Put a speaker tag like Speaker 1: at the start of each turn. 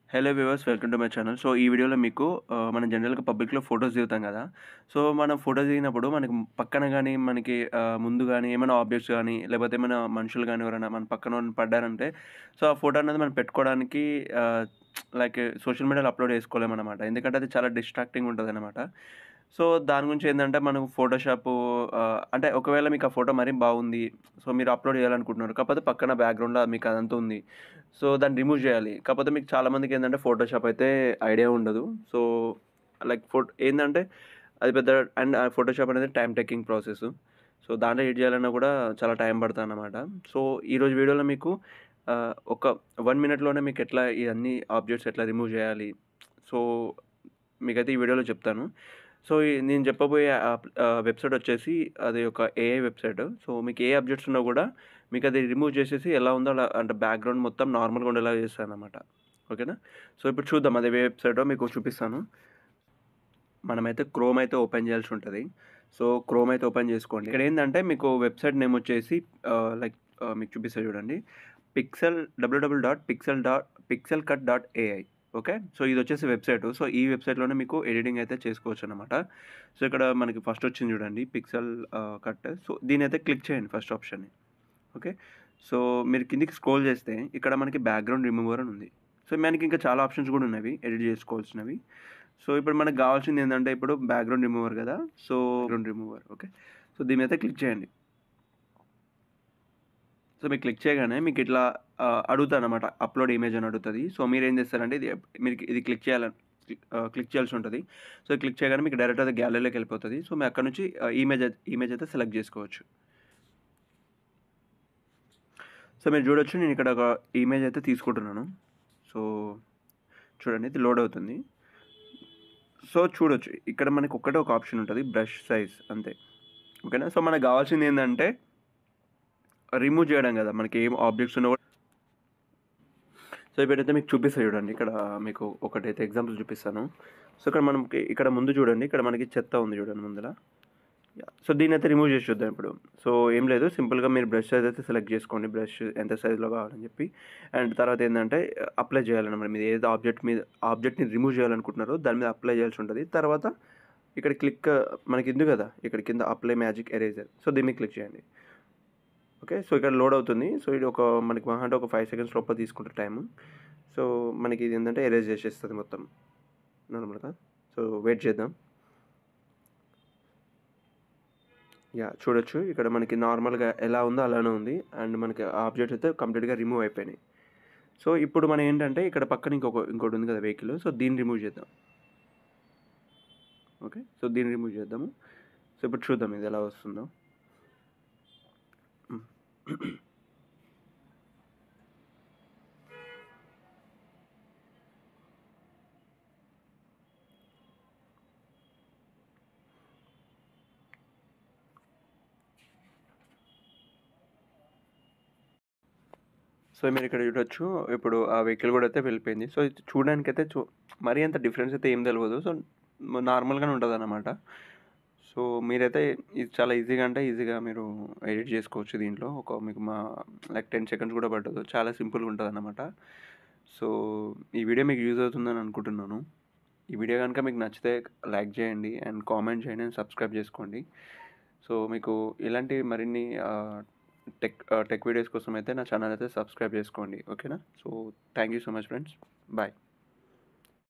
Speaker 1: Hello viewers, welcome to my channel. So, ఈ వీడియోలో మీకు మనం జనరల్‌గా పబ్లిక్‌లో ఫోటోస్ దిగుతాం గదా! సో, మనం ఫోటో దిగినప్పుడు మనకి పక్కన గాని, మనకి ముందు గాని ఏమైనా ఆబ్జెక్ట్స్ గాని, లేకపోతే ఏమైనా మనుషులు గాని ఎవరైనా మన పక్కన ఎవరైనా పడ్డారంటే, సో, ఆ ఫోటో అనేది మనం పెట్టుకోవడానికి ఆహ్, లైక్ సోషల్ మీడియాలో అప్‌లోడ్ చేసుకోలేమనమాట. ఎందుకంటే అది చాలా డిస్ట్రాక్టింగ్ ఉంటదనమాట. సో, దాని గురించి ఏందంటే మనం ఫోటోషాపు అంటే ఒకవేళ మీకు ఆ ఫోటో మరీ బాగుంది. సో, మీరు అప్‌లోడ్ చేయాలనుకుంటున్నారు. కాకపోతే పక్కన బ్యాక్‌గ్రౌండ్‌లో మీకు అదంతా ఉంది. సో, దాన్ని రిమూవ్ జేయాలి. కాపోతే మీకు చాలా మందికేందంటే ఫోటోషాప్ అయితే ఐడియా ఉండదు. సో, లైక్ ఏందంటే అది పెద్ద అండ్ ఆ ఫోటోషాప్ అనేది టైమ్ టేకింగ్ ప్రాసెస్. సో, దాంట్లో ఎడిట్ చేయాలన్నా గూడా చాలా టైం పడతదనమాట. సో, ఈరోజు వీడియోలో మీకు ఒక 1 మినిట్‌లోనే మీకెట్లా ఇయన్నీ ఆబ్జెక్ట్స్ ఎట్లా రిమూవ్ జేయాలి. సో, మీకైతే ఈ వీడియోలో చెప్తాను. సో, నేను చెప్పబోయే వెబ్‌సైట్ వచ్చేసి అది ఒక ఏఐ వెబ్‌సైట్. సో, మీకు ఏ ఆబ్జెక్ట్స్ ఉన్నా గూడా మీకది రిమూవ్ చేసేసి ఎలా ఉందో అలా అంటే బ్యాక్‌గ్రౌండ్ మొత్తం నార్మల్‌గా ఉండేలా చేస్తాదనమాట. ఓకేనా? సో, ఇప్పుడు చూద్దాం అది ఏ వెబ్‌సైటో మీకు చూపిస్తాను. మనమైతే క్రోమ్ అయితే ఓపెన్ చేయాల్సి ఉంటది. సో, క్రోమ్ అయితే ఓపెన్ చేసుకోండి. ఇక్కడేందంటే మీకు వెబ్‌సైట్ నేమ్ వచ్చేసి లైక్ మీకు చూపిస్తా చూడండి. www.pixelcut.ai. ఓకే. సో, ఇదొచ్చేసి వెబ్‌సైటు. సో, ఈ వెబ్‌సైట్‌లోనే మీకు ఎడిటింగ్ అయితే చేసుకోవచ్చనమాట. సో, ఇక్కడ మనకి ఫస్ట్ వచ్చింది చూడండి పిక్సెల్ కట్. సో, దీన్నైతే క్లిక్ చేయండి ఫస్ట్ ఆప్షన్‌ని. ఓకే. సో, మీరు కిందకి స్క్రోల్ చేస్తే ఇక్కడ మనకి బ్యాక్‌గ్రౌండ్ రిమూవర్ అని ఉంది. సో, మనకి ఇంకా చాలా ఆప్షన్స్ కూడా ఉన్నవి ఎడిట్ చేసుకోవాల్సినవి. సో, ఇప్పుడు మనకు గావాల్సిందేందంటే ఇప్పుడు బ్యాక్‌గ్రౌండ్ రిమూవర్ గదా! So, background remover okay. So, దీని మీద క్లిక్ చేయండి. సో, మీరు క్లిక్ చేయగానే మీకిట్లా అడుగుతదనమాట. అప్‌లోడ్ ఇమేజ్ అని అడుగుతది. సో, మీరేం చేస్తారంటే ఇది క్లిక్ క్లిక్ చేయాల్సుంటది. సో, క్లిక్ చేయగానే మీకు డైరెక్ట్ అది గ్యాలరీలోకెళ్ళిపోతది. సో, మీరు అక్కడి నుంచి ఇమేజ్ అయితే సెలెక్ట్ జేసుకోవచ్చు. సో, మీరు చూడొచ్చు నేనిక్కడ ఒక ఇమేజ్ అయితే తీసుకుంటున్నాను. సో, చూడండి ఇది లోడ్ అవుతుంది. సో, చూడొచ్చు. ఇక్కడ మనకి ఒక్కటే ఒక ఆప్షన్ ఉంటది. బ్రష్ సైజ్ అంతే. ఓకేనా? సో, మనకు గావాల్సిందేందంటే రిమూవ్ చేయడం గదా! మనకి ఏం ఆబ్జెక్ట్స్ ఉన్నా గూడా సో, ఇప్పుడైతే మీకు చూపిస్తా చూడండి. ఇక్కడ మీకు ఒకటైతే ఎగ్జాంపుల్ చూపిస్తాను. సో, ఇక్కడ ఇక్కడ ముందు చూడండి. ఇక్కడ మనకి చెత్త ఉంది చూడండి ముందల. యాహ్! సో, దీన్నైతే రిమూవ్ చేసి చూద్దాం ఇప్పుడు. సో, ఏం లేదు సింపుల్‌గా మీరు బ్రష్ సైజ్ అయితే సెలెక్ట్ చేసుకోండి. బ్రష్ ఎంత సైజ్‌లో కావాలని చెప్పి. అండ్ తర్వాత ఏందంటే అప్లై చేయాలన్నమాట. మీరు ఏది ఆబ్జెక్ట్‌ని రిమూవ్ చేయాలనుకుంటున్నారో దాని మీద అప్లై చేయాల్సి ఉంటది. తర్వాత ఇక్కడ మనకి ఉంది కదా! ఇక్కడ కింద అప్లై మ్యాజిక్ ఎరేజర్. సో, దీన్ని క్లిక్ చేయండి. ఓకే. సో, ఇక్కడ లోడ్ అవుతుంది. సో, ఇది మనకి మహా అంటే ఒక 5 సెకండ్స్ లోపల తీసుకుంటది టైము. సో, మనకి ఇదేంటంటే ఎరేజ్ చేసేస్తది మొత్తం నార్మల్‌గా. సో, వెయిట్ చేద్దాం. యాహ్! చూడొచ్చు. ఇక్కడ మనకి నార్మల్‌గా ఎలా ఉందో అలానే ఉంది. అండ్ మనకి ఆబ్జెక్ట్స్ అయితే కంప్లీట్‌గా రిమూవ్ అయిపోయినాయి. సో, ఇప్పుడు మనం ఏంటంటే ఇక్కడ పక్కన ఇంకోటి ఉంది కదా వెహికల్. సో, దీన్ని రిమూవ్ చేద్దాం. ఓకే. సో, దీన్ని రిమూవ్ చేద్దాము. సో, ఇప్పుడు చూద్దాం ఇది ఎలా వస్తుందో. హ్మ్. సో, మీరిక్కడ చూడొచ్చు. ఇప్పుడు ఆ వెహికల్ కూడా అయితే వెళ్ళిపోయింది. సో, ఇది చూడడానికైతే మరీ అంత డిఫరెన్స్ అయితే ఏం తెలవదు. సో, నార్మల్‌గానే ఉంటదనమాట. సో, మీరైతే ఇది చాలా ఈజీగా అంటే ఈజీగా మీరు ఎడిట్ చేసుకోవచ్చు దీంట్లో. మీకు లైక్ 10 సెకండ్స్ కూడా పట్టదు. చాలా సింపుల్‌గా ఉంటదనమాట. సో, ఈ వీడియో మీకు యూజ్ అవుతుందని అనుకుంటున్నాను. ఈ వీడియో గనుక మీకు నచ్చితే లైక్ చేయండి అండ్ కామెంట్ చేయండి అండ్ సబ్స్క్రైబ్ చేసుకోండి. సో, మీకు ఇలాంటి మరిన్ని టెక్ వీడియోస్ కోసం అయితే నా ఛానల్ అయితే సబ్స్క్రైబ్ చేసుకోండి. ఓకేనా? So, thank you so much friends. Bye.